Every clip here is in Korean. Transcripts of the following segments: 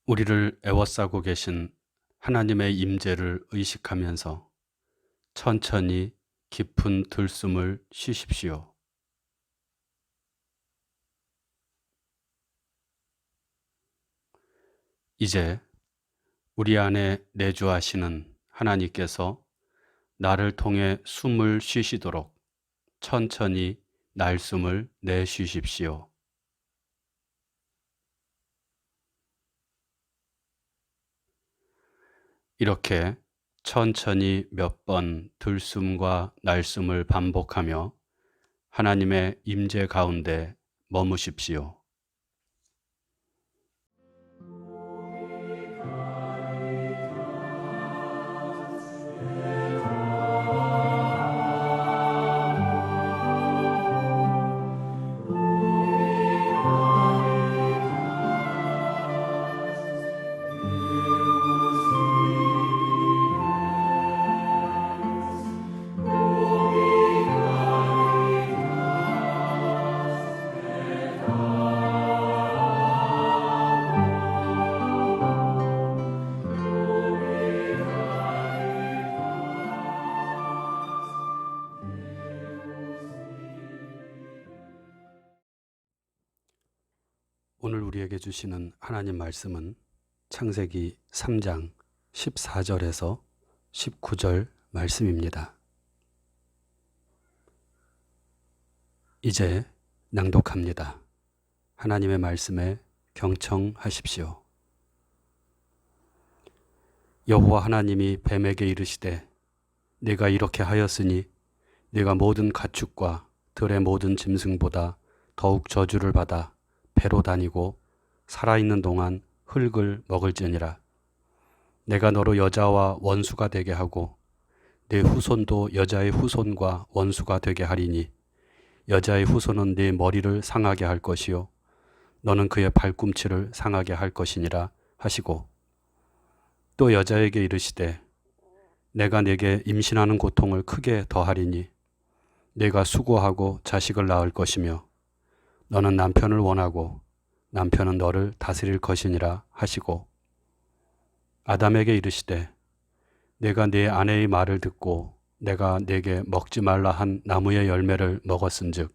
우리를 에워싸고 계신 하나님의 임재를 의식하면서 천천히 깊은 들숨을 쉬십시오. 이제 우리 안에 내주하시는 하나님께서 나를 통해 숨을 쉬시도록 천천히 날숨을 내쉬십시오. 이렇게 천천히 몇 번 들숨과 날숨을 반복하며 하나님의 임재 가운데 머무십시오. 오늘 우리에게 주시는 하나님 말씀은 창세기 3장 14절에서 19절 말씀입니다. 이제 낭독합니다. 하나님의 말씀에 경청하십시오. 여호와 하나님이 뱀에게 이르시되 내가 이렇게 하였으니 네가 모든 가축과 들의 모든 짐승보다 더욱 저주를 받아 배로 다니고 살아있는 동안 흙을 먹을지니라. 내가 너로 여자와 원수가 되게 하고 네 후손도 여자의 후손과 원수가 되게 하리니 여자의 후손은 네 머리를 상하게 할 것이요 너는 그의 발꿈치를 상하게 할 것이니라 하시고 또 여자에게 이르시되 내가 네게 임신하는 고통을 크게 더하리니 네가 수고하고 자식을 낳을 것이며 너는 남편을 원하고 남편은 너를 다스릴 것이니라 하시고 아담에게 이르시되 내가 네 아내의 말을 듣고 내가 네게 먹지 말라 한 나무의 열매를 먹었은즉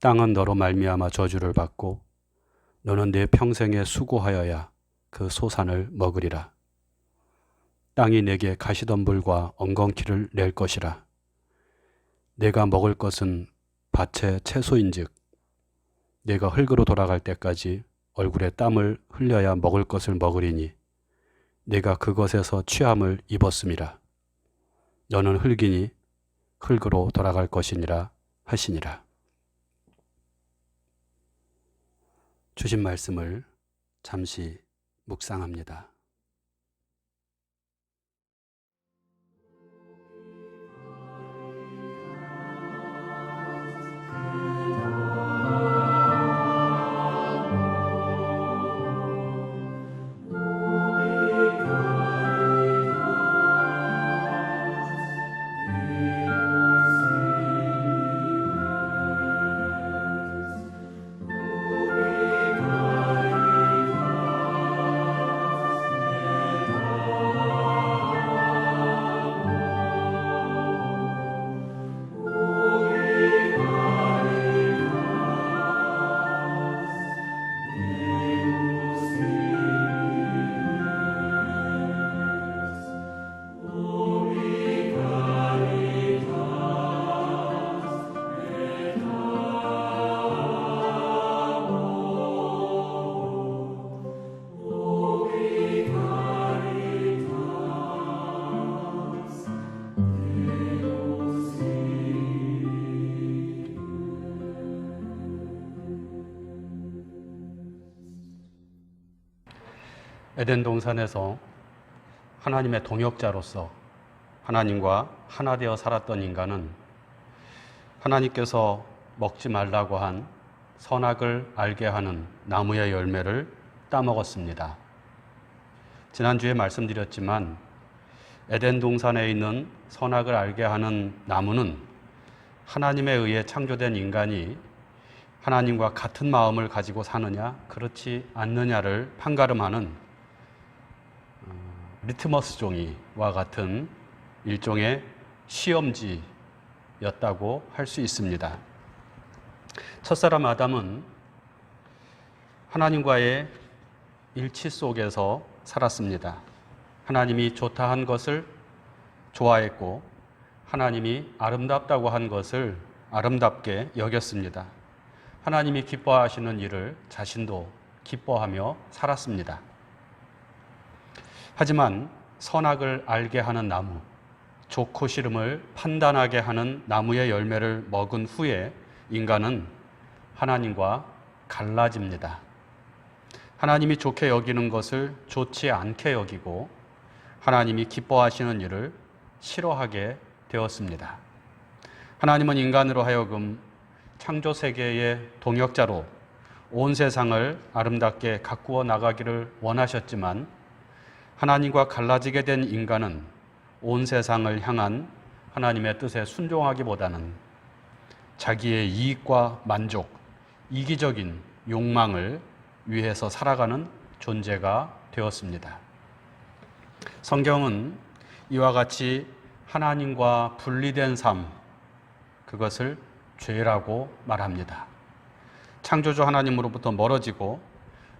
땅은 너로 말미암아 저주를 받고 너는 네 평생에 수고하여야 그 소산을 먹으리라. 땅이 네게 가시덤불과 엉겅퀴를 낼 것이라. 네가 먹을 것은 밭의 채소인즉 네가 흙으로 돌아갈 때까지 얼굴에 땀을 흘려야 먹을 것을 먹으리니 네가 그것에서 취함을 입었음이라. 너는 흙이니 흙으로 돌아갈 것이니라 하시니라. 주신 말씀을 잠시 묵상합니다. 에덴 동산에서 하나님의 동역자로서 하나님과 하나 되어 살았던 인간은 하나님께서 먹지 말라고 한 선악을 알게 하는 나무의 열매를 따먹었습니다. 지난주에 말씀드렸지만 에덴 동산에 있는 선악을 알게 하는 나무는 하나님에 의해 창조된 인간이 하나님과 같은 마음을 가지고 사느냐, 그렇지 않느냐를 판가름하는 리트머스 종이와 같은 일종의 시험지였다고 할 수 있습니다. 첫사람 아담은 하나님과의 일치 속에서 살았습니다. 하나님이 좋다 한 것을 좋아했고 하나님이 아름답다고 한 것을 아름답게 여겼습니다. 하나님이 기뻐하시는 일을 자신도 기뻐하며 살았습니다. 하지만 선악을 알게 하는 나무, 좋고 싫음을 판단하게 하는 나무의 열매를 먹은 후에 인간은 하나님과 갈라집니다. 하나님이 좋게 여기는 것을 좋지 않게 여기고 하나님이 기뻐하시는 일을 싫어하게 되었습니다. 하나님은 인간으로 하여금 창조 세계의 동역자로 온 세상을 아름답게 가꾸어 나가기를 원하셨지만 하나님과 갈라지게 된 인간은 온 세상을 향한 하나님의 뜻에 순종하기보다는 자기의 이익과 만족, 이기적인 욕망을 위해서 살아가는 존재가 되었습니다. 성경은 이와 같이 하나님과 분리된 삶, 그것을 죄라고 말합니다. 창조주 하나님으로부터 멀어지고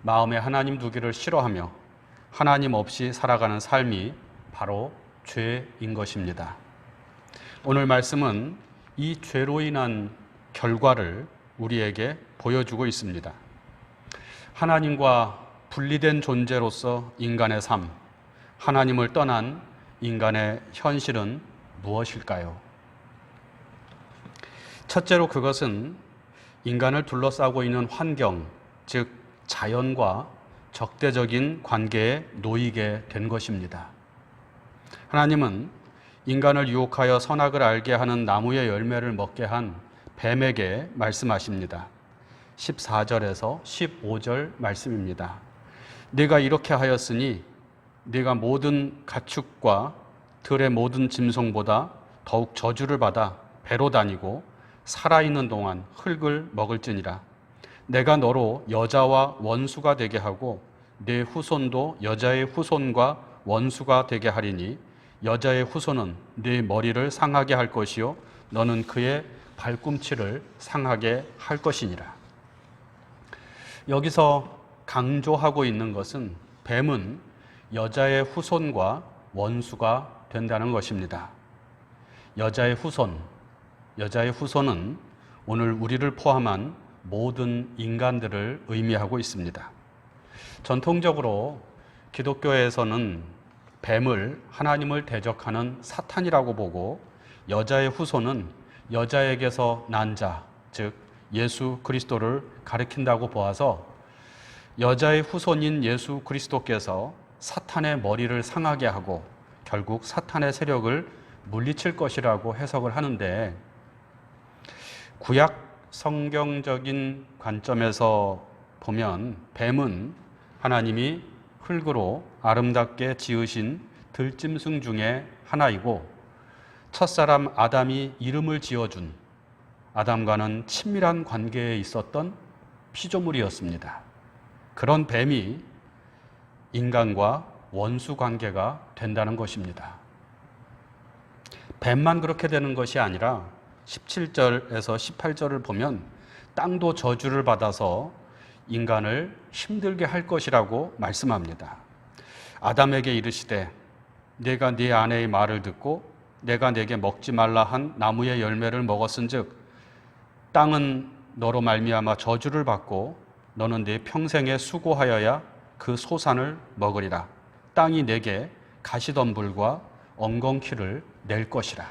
마음에 하나님 두기를 싫어하며 하나님 없이 살아가는 삶이 바로 죄인 것입니다. 오늘 말씀은 이 죄로 인한 결과를 우리에게 보여주고 있습니다. 하나님과 분리된 존재로서 인간의 삶, 하나님을 떠난 인간의 현실은 무엇일까요? 첫째로 그것은 인간을 둘러싸고 있는 환경, 즉 자연과 적대적인 관계에 놓이게 된 것입니다. 하나님은 인간을 유혹하여 선악을 알게 하는 나무의 열매를 먹게 한 뱀에게 말씀하십니다. 14절에서 15절 말씀입니다. 네가 이렇게 하였으니 네가 모든 가축과 들의 모든 짐승보다 더욱 저주를 받아 배로 다니고 살아있는 동안 흙을 먹을지니라. 내가 너로 여자와 원수가 되게 하고 네 후손도 여자의 후손과 원수가 되게 하리니 여자의 후손은 네 머리를 상하게 할 것이요 너는 그의 발꿈치를 상하게 할 것이니라. 여기서 강조하고 있는 것은 뱀은 여자의 후손과 원수가 된다는 것입니다. 여자의 후손은 오늘 우리를 포함한 모든 인간들을 의미하고 있습니다. 전통적으로 기독교에서는 뱀을 하나님을 대적하는 사탄이라고 보고 여자의 후손은 여자에게서 난 자, 즉 예수 그리스도를 가리킨다고 보아서 여자의 후손인 예수 그리스도께서 사탄의 머리를 상하게 하고 결국 사탄의 세력을 물리칠 것이라고 해석을 하는데, 구약 성경적인 관점에서 보면 뱀은 하나님이 흙으로 아름답게 지으신 들짐승 중에 하나이고 첫사람 아담이 이름을 지어준 아담과는 친밀한 관계에 있었던 피조물이었습니다. 그런 뱀이 인간과 원수 관계가 된다는 것입니다. 뱀만 그렇게 되는 것이 아니라 17절에서 18절을 보면 땅도 저주를 받아서 인간을 힘들게 할 것이라고 말씀합니다. 아담에게 이르시되 네가 네 아내의 말을 듣고 내가 네게 먹지 말라 한 나무의 열매를 먹었은즉 땅은 너로 말미암아 저주를 받고 너는 네 평생에 수고하여야 그 소산을 먹으리라. 땅이 네게 가시덤불과 엉겅퀴를 낼 것이라.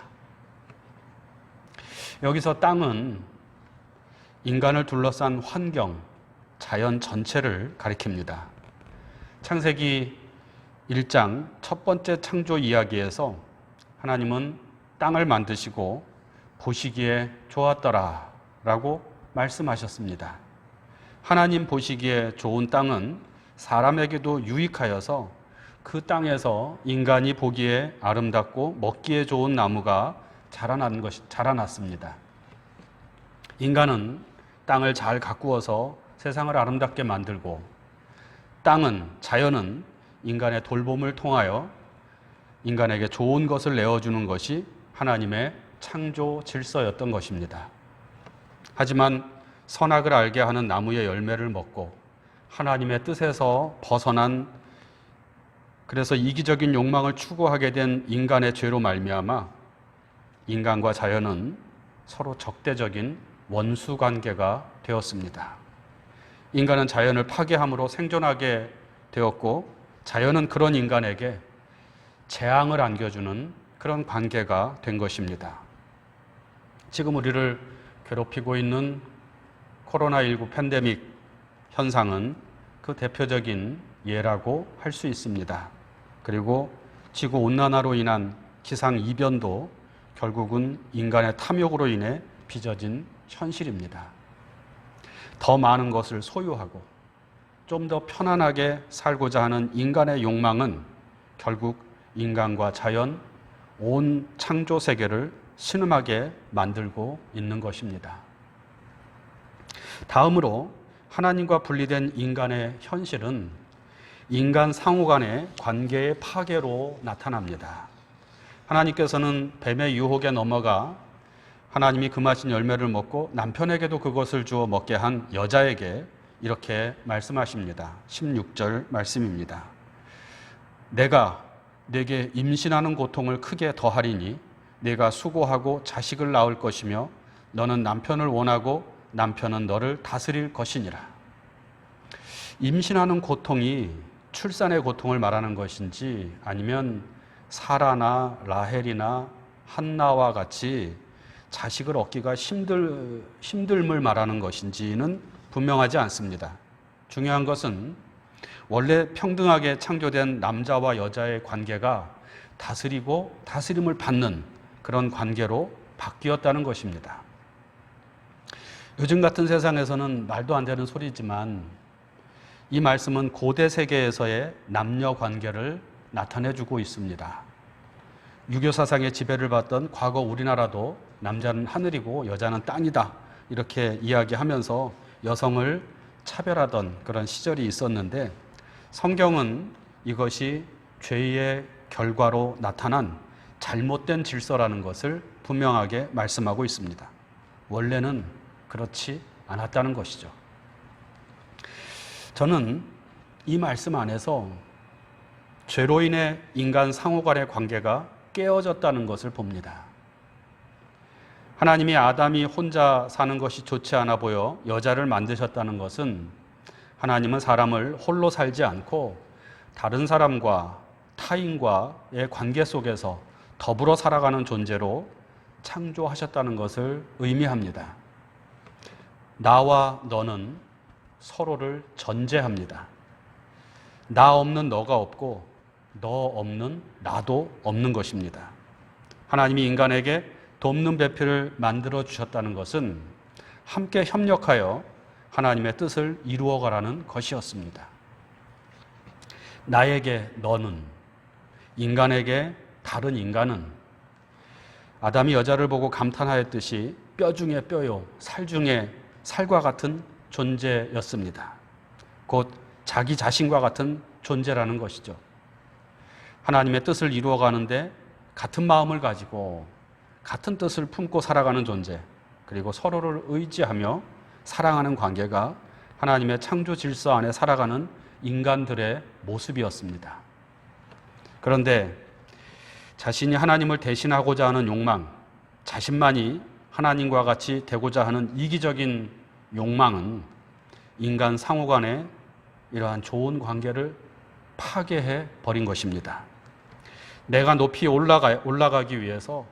여기서 땅은 인간을 둘러싼 환경, 자연 전체를 가리킵니다. 창세기 1장 첫 번째 창조 이야기에서 하나님은 땅을 만드시고 보시기에 좋았더라 라고 말씀하셨습니다. 하나님 보시기에 좋은 땅은 사람에게도 유익하여서 그 땅에서 인간이 보기에 아름답고 먹기에 좋은 나무가 자라났습니다. 인간은 땅을 잘 가꾸어서 세상을 아름답게 만들고 땅은, 자연은 인간의 돌봄을 통하여 인간에게 좋은 것을 내어주는 것이 하나님의 창조 질서였던 것입니다. 하지만 선악을 알게 하는 나무의 열매를 먹고 하나님의 뜻에서 벗어난, 그래서 이기적인 욕망을 추구하게 된 인간의 죄로 말미암아 인간과 자연은 서로 적대적인 원수 관계가 되었습니다. 인간은 자연을 파괴함으로 생존하게 되었고 자연은 그런 인간에게 재앙을 안겨주는 그런 관계가 된 것입니다. 지금 우리를 괴롭히고 있는 코로나19 팬데믹 현상은 그 대표적인 예라고 할 수 있습니다. 그리고 지구온난화로 인한 기상이변도 결국은 인간의 탐욕으로 인해 빚어진 현실입니다. 더 많은 것을 소유하고 좀 더 편안하게 살고자 하는 인간의 욕망은 결국 인간과 자연, 온 창조 세계를 신음하게 만들고 있는 것입니다. 다음으로 하나님과 분리된 인간의 현실은 인간 상호 간의 관계의 파괴로 나타납니다. 하나님께서는 뱀의 유혹에 넘어가 하나님이 금하신 열매를 먹고 남편에게도 그것을 주어 먹게 한 여자에게 이렇게 말씀하십니다. 16절 말씀입니다. 내가 네게 임신하는 고통을 크게 더하리니 네가 수고하고 자식을 낳을 것이며 너는 남편을 원하고 남편은 너를 다스릴 것이니라. 임신하는 고통이 출산의 고통을 말하는 것인지 아니면 사라나 라헬이나 한나와 같이 자식을 얻기가 힘듦을 말하는 것인지는 분명하지 않습니다. 중요한 것은 원래 평등하게 창조된 남자와 여자의 관계가 다스리고 다스림을 받는 그런 관계로 바뀌었다는 것입니다. 요즘 같은 세상에서는 말도 안 되는 소리지만 이 말씀은 고대 세계에서의 남녀 관계를 나타내주고 있습니다. 유교 사상의 지배를 받던 과거 우리나라도 남자는 하늘이고 여자는 땅이다 이렇게 이야기하면서 여성을 차별하던 그런 시절이 있었는데 성경은 이것이 죄의 결과로 나타난 잘못된 질서라는 것을 분명하게 말씀하고 있습니다. 원래는 그렇지 않았다는 것이죠. 저는 이 말씀 안에서 죄로 인해 인간 상호 간의 관계가 깨어졌다는 것을 봅니다. 하나님이 아담이 혼자 사는 것이 좋지 않아 보여 여자를 만드셨다는 것은 하나님은 사람을 홀로 살지 않고 다른 사람과 타인과의 관계 속에서 더불어 살아가는 존재로 창조하셨다는 것을 의미합니다. 나와 너는 서로를 전제합니다. 나 없는 너가 없고 너 없는 나도 없는 것입니다. 하나님이 인간에게 돕는 배필을 만들어 주셨다는 것은 함께 협력하여 하나님의 뜻을 이루어가라는 것이었습니다. 나에게 너는, 인간에게 다른 인간은 아담이 여자를 보고 감탄하였듯이 뼈 중에 뼈요, 살 중에 살과 같은 존재였습니다. 곧 자기 자신과 같은 존재라는 것이죠. 하나님의 뜻을 이루어가는데 같은 마음을 가지고 같은 뜻을 품고 살아가는 존재, 그리고 서로를 의지하며 사랑하는 관계가 하나님의 창조 질서 안에 살아가는 인간들의 모습이었습니다. 그런데 자신이 하나님을 대신하고자 하는 욕망, 자신만이 하나님과 같이 되고자 하는 이기적인 욕망은 인간 상호 간의 이러한 좋은 관계를 파괴해 버린 것입니다. 내가 높이 올라가기 위해서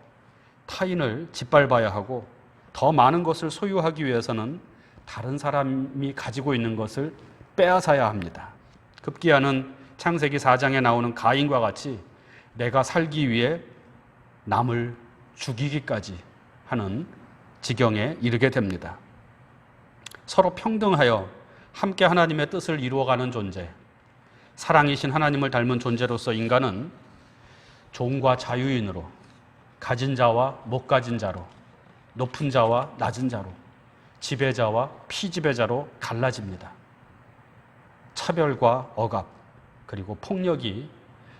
타인을 짓밟아야 하고 더 많은 것을 소유하기 위해서는 다른 사람이 가지고 있는 것을 빼앗아야 합니다. 급기야는 창세기 4장에 나오는 가인과 같이 내가 살기 위해 남을 죽이기까지 하는 지경에 이르게 됩니다. 서로 평등하여 함께 하나님의 뜻을 이루어가는 존재, 사랑이신 하나님을 닮은 존재로서 인간은 종과 자유인으로, 가진 자와 못 가진 자로, 높은 자와 낮은 자로, 지배자와 피지배자로 갈라집니다. 차별과 억압, 그리고 폭력이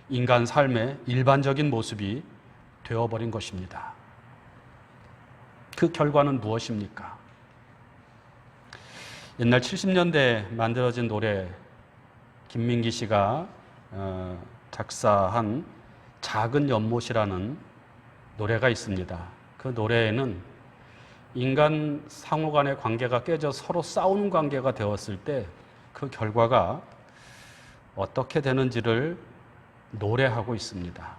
인간 삶의 일반적인 모습이 되어버린 것입니다. 그 결과는 무엇입니까? 옛날 70년대에 만들어진 노래, 김민기 씨가 작사한 작은 연못이라는 노래가 있습니다. 그 노래에는 인간 상호 간의 관계가 깨져 서로 싸우는 관계가 되었을 때 그 결과가 어떻게 되는지를 노래하고 있습니다.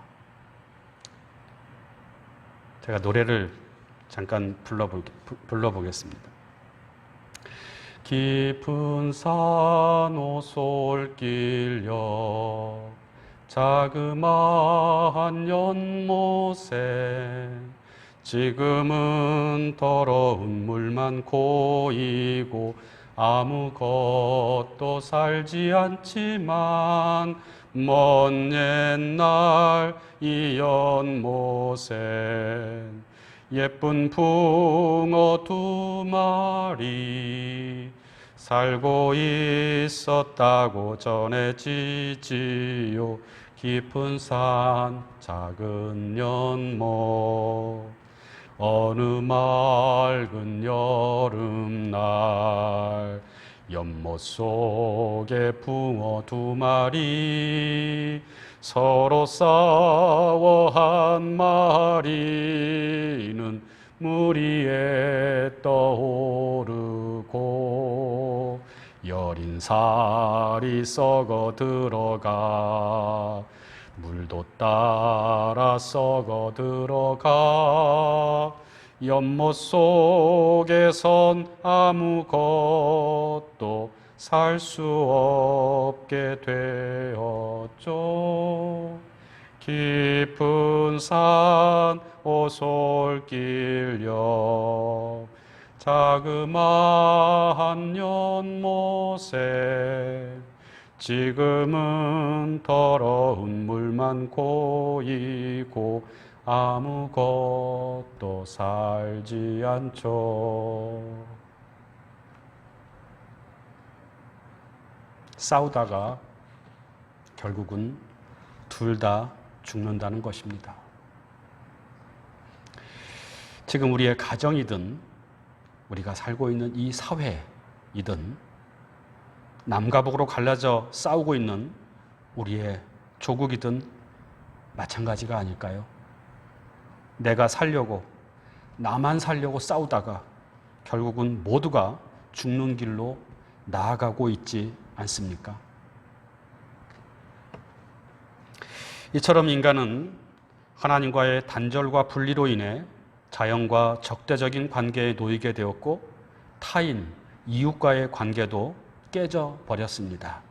제가 노래를 잠깐 불러보겠습니다. 깊은 산 오솔길역 자그마한 연못에 지금은 더러운 물만 고이고 아무것도 살지 않지만 먼 옛날 이 연못엔 예쁜 붕어 2마리 살고 있었다고 전해지지요. 깊은 산 작은 연못 어느 맑은 여름날 연못 속에 붕어 2마리 서로 싸워 한 마리는 물 위에 떠오르고 여린 살이 썩어 들어가 물도 따라 썩어 들어가 연못 속에선 아무것도 살 수 없게 되었죠. 깊은 산 오솔길역 자그마한 연못에 지금은 더러운 물만 고이고 아무것도 살지 않죠. 싸우다가 결국은 둘 다 죽는다는 것입니다. 지금 우리의 가정이든 우리가 살고 있는 이 사회이든 남과 북으로 갈라져 싸우고 있는 우리의 조국이든 마찬가지가 아닐까요? 내가 살려고, 나만 살려고 싸우다가 결국은 모두가 죽는 길로 나아가고 있지 않습니까? 이처럼 인간은 하나님과의 단절과 분리로 인해 자연과 적대적인 관계에 놓이게 되었고 타인, 이웃과의 관계도 깨져 버렸습니다.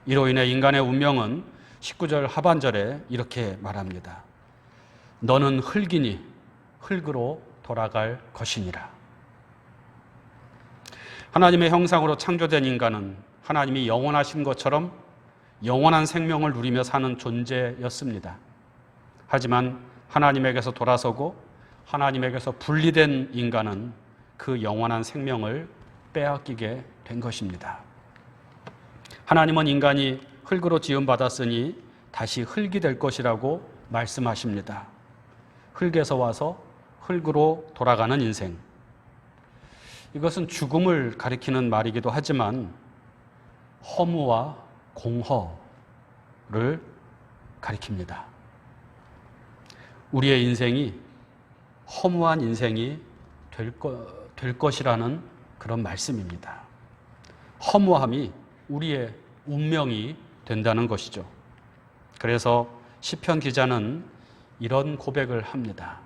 이로 인해 인간의 운명은 19절 하반절에 이렇게 말합니다. 너는 흙이니 흙으로 돌아갈 것이니라. 하나님의 형상으로 창조된 인간은 하나님이 영원하신 것처럼 영원한 생명을 누리며 사는 존재였습니다. 하지만 하나님에게서 돌아서고 하나님에게서 분리된 인간은 그 영원한 생명을 빼앗기게 된 것입니다. 하나님은 인간이 흙으로 지음받았으니 다시 흙이 될 것이라고 말씀하십니다. 흙에서 와서 흙으로 돌아가는 인생. 이것은 죽음을 가리키는 말이기도 하지만 허무와 공허를 가리킵니다. 우리의 인생이 허무한 인생이 될 것이라는 그런 말씀입니다. 허무함이 우리의 운명이 된다는 것이죠. 그래서 시편 기자는 이런 고백을 합니다.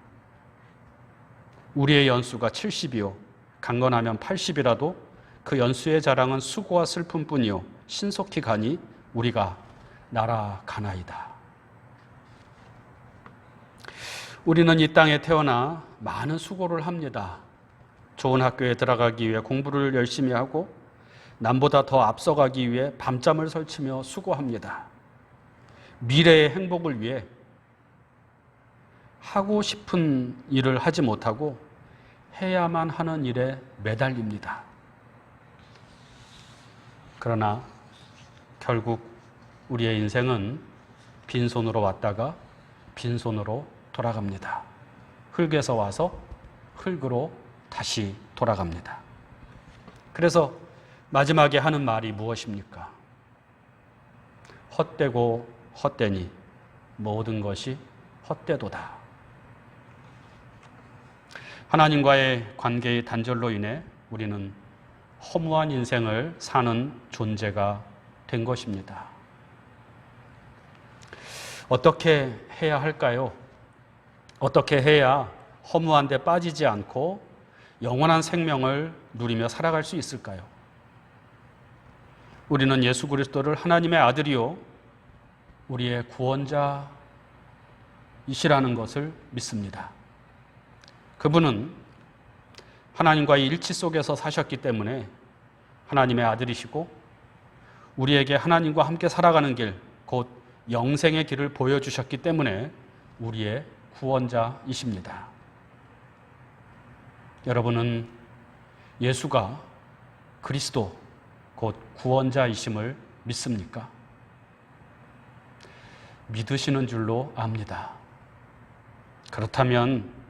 우리의 연수가 70이요 강건하면 80이라도 그 연수의 자랑은 수고와 슬픔뿐이요 신속히 가니 우리가 날아가나이다. 우리는 이 땅에 태어나 많은 수고를 합니다. 좋은 학교에 들어가기 위해 공부를 열심히 하고 남보다 더 앞서가기 위해 밤잠을 설치며 수고합니다. 미래의 행복을 위해 하고 싶은 일을 하지 못하고 해야만 하는 일에 매달립니다. 그러나 결국 우리의 인생은 빈손으로 왔다가 빈손으로 돌아갑니다. 흙에서 와서 흙으로 다시 돌아갑니다. 그래서 마지막에 하는 말이 무엇입니까? 헛되고 헛되니 모든 것이 헛되도다. 하나님과의 관계의 단절로 인해 우리는 허무한 인생을 사는 존재가 된 것입니다. 어떻게 해야 할까요? 어떻게 해야 허무한 데 빠지지 않고 영원한 생명을 누리며 살아갈 수 있을까요? 우리는 예수 그리스도를 하나님의 아들이요 우리의 구원자이시라는 것을 믿습니다. 그분은 하나님과의 일치 속에서 사셨기 때문에 하나님의 아들이시고 우리에게 하나님과 함께 살아가는 길, 곧 영생의 길을 보여주셨기 때문에 우리의 구원자이십니다. 여러분은 예수가 그리스도, 곧 구원자이심을 믿습니까? 믿으시는 줄로 압니다. 그렇다면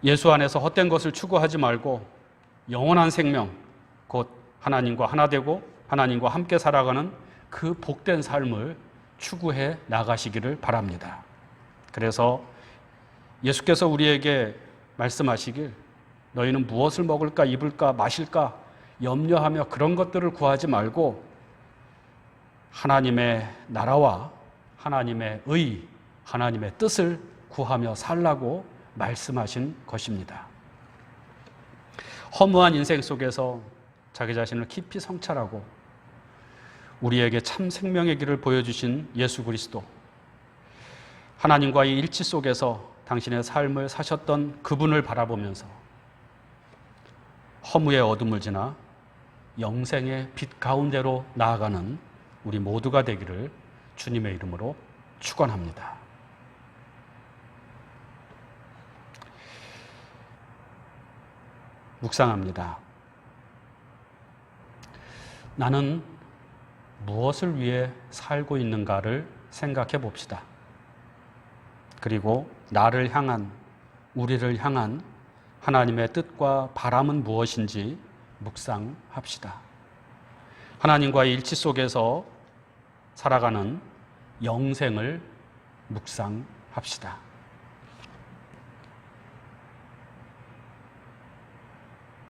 예수 안에서 헛된 것을 추구하지 말고 영원한 생명, 곧 하나님과 하나 되고 하나님과 함께 살아가는 그 복된 삶을 추구해 나가시기를 바랍니다. 그래서 예수께서 우리에게 말씀하시길 너희는 무엇을 먹을까 입을까 마실까 염려하며 그런 것들을 구하지 말고 하나님의 나라와 하나님의 의, 하나님의 뜻을 구하며 살라고 말씀하신 것입니다. 허무한 인생 속에서 자기 자신을 깊이 성찰하고 우리에게 참 생명의 길을 보여주신 예수 그리스도, 하나님과의 일치 속에서 당신의 삶을 사셨던 그분을 바라보면서 허무의 어둠을 지나 영생의 빛 가운데로 나아가는 우리 모두가 되기를 주님의 이름으로 축원합니다. 묵상합니다. 나는 무엇을 위해 살고 있는가를 생각해 봅시다. 그리고 나를 향한, 우리를 향한 하나님의 뜻과 바람은 무엇인지 묵상합시다. 하나님과의 일치 속에서 살아가는 영생을 묵상합시다.